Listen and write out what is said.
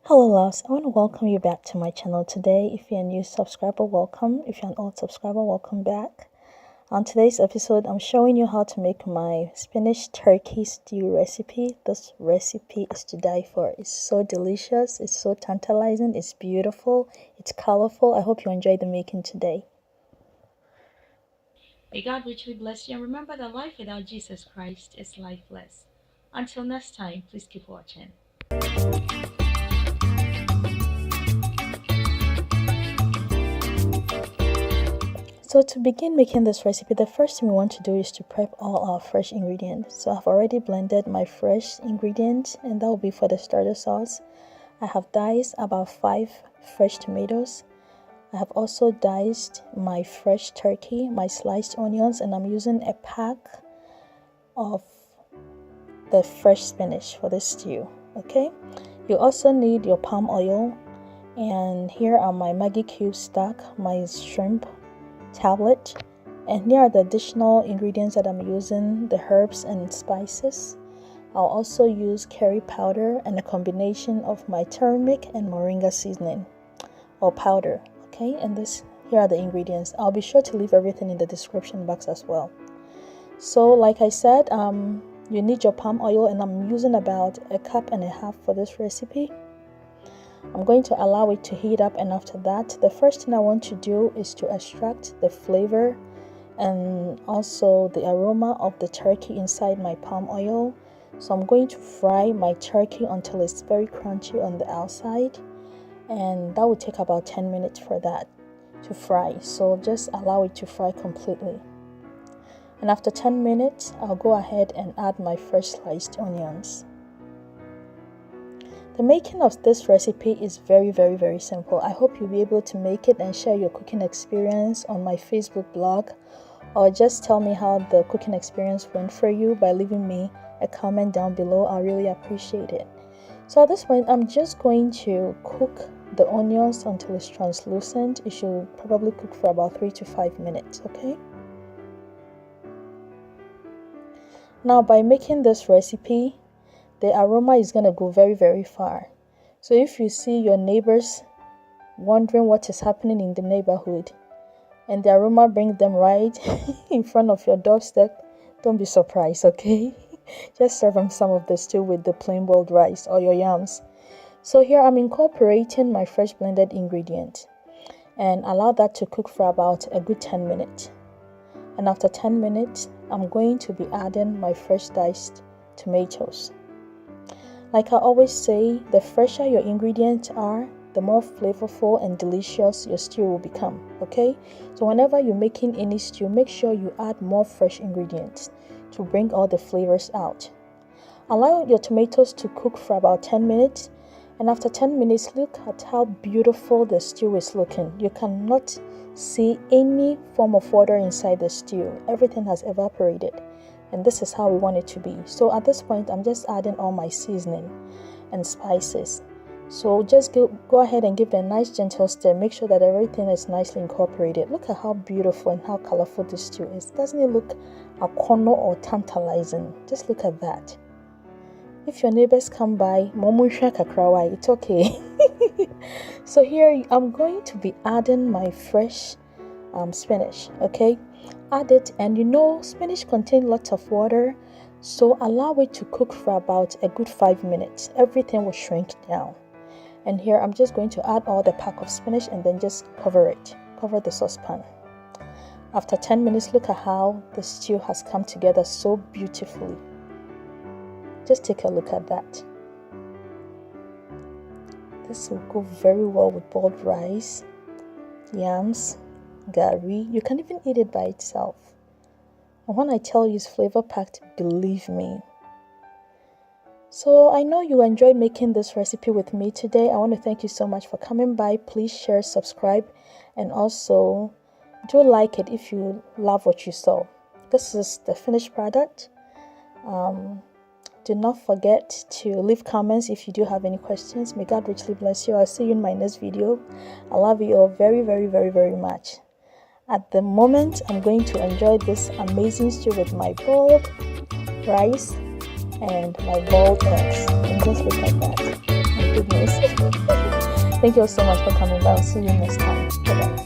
Hello loves, I want to welcome you back to my channel today. If you're a new subscriber, welcome. If you're an old subscriber, welcome back. On today's episode, I'm showing you how to make my spinach turkey stew recipe. This recipe is to die for. It's so delicious, it's so tantalizing, it's beautiful, it's colorful. I hope you enjoy the making today. May God richly bless you, and remember that life without Jesus Christ is lifeless. Until next time, please keep watching. So to begin making this recipe, the first thing we want to do is to prep all our fresh ingredients. So I've already blended my fresh ingredients, and that will be for the starter sauce. I have diced about 5 fresh tomatoes. I have also diced my fresh turkey, my sliced onions, and I'm using a pack of the fresh spinach for this stew. Okay, you also need your palm oil, and here are my Maggie cube stack, my shrimp tablet, and here are the additional ingredients that I'm using, the herbs and spices. I'll also use curry powder and a combination of my turmeric and moringa seasoning or powder. Okay, and here are the ingredients. I'll be sure to leave everything in the description box as well. So like I said, you need your palm oil, and I'm using about 1.5 cups for this recipe. I'm going to allow it to heat up, and after that, the first thing I want to do is to extract the flavor and also the aroma of the turkey inside my palm oil. So I'm going to fry my turkey until it's very crunchy on the outside, and that will take about 10 minutes for that to fry. So just allow it to fry completely. And after 10 minutes, I'll go ahead and add my fresh sliced onions. The making of this recipe is very simple. I hope you'll be able to make it and share your cooking experience on my Facebook blog, or just tell me how the cooking experience went for you by leaving me a comment down below. I really appreciate it. So at this point, I'm just going to cook the onions until it's translucent. It should probably cook for about 3 to 5 minutes, okay? Now, by making this recipe, the aroma is going to go very far. So if you see your neighbors wondering what is happening in the neighborhood and the aroma brings them right in front of your doorstep, don't be surprised, okay? Just serve them some of the stew with the plain boiled rice or your yams. So here I'm incorporating my fresh blended ingredient and allow that to cook for about a good 10 minutes. And after 10 minutes, I'm going to be adding my fresh diced tomatoes. Like I always say, the fresher your ingredients are, the more flavorful and delicious your stew will become, okay? So whenever you're making any stew, make sure you add more fresh ingredients to bring all the flavors out. Allow your tomatoes to cook for about 10 minutes, and after 10 minutes, look at how beautiful the stew is looking. You cannot see any form of water inside the stew. Everything has evaporated. And this is how we want it to be. So at this point, I'm just adding all my seasoning and spices. So just go ahead and give it a nice gentle stir. Make sure that everything is nicely incorporated. Look at how beautiful and how colorful this stew is. Doesn't it look akono or tantalizing? Just look at that. If your neighbors come by, it's okay. So here I'm going to be adding my fresh spinach, okay? Add it, and you know spinach contains lots of water, so allow it to cook for about a good 5 minutes. Everything will shrink down. And here I'm just going to add all the pack of spinach and then just cover the saucepan. After 10 minutes, look at how the stew has come together so beautifully. Just take a look at that. This will go very well with boiled rice, yams, gari. You can even eat it by itself. And when I tell you it's flavor packed, believe me. So I know you enjoyed making this recipe with me today. I want to thank you so much for coming by. Please share, subscribe, and also do like it if you love what you saw. This is the finished product. Do not forget to leave comments if you do have any questions. May God richly bless you. I'll see you in my next video. I love you all very much. At the moment, I'm going to enjoy this amazing stew with my boiled rice and my boiled eggs. And just look at that. My goodness. Thank you all so much for coming by. I'll see you next time. Bye bye.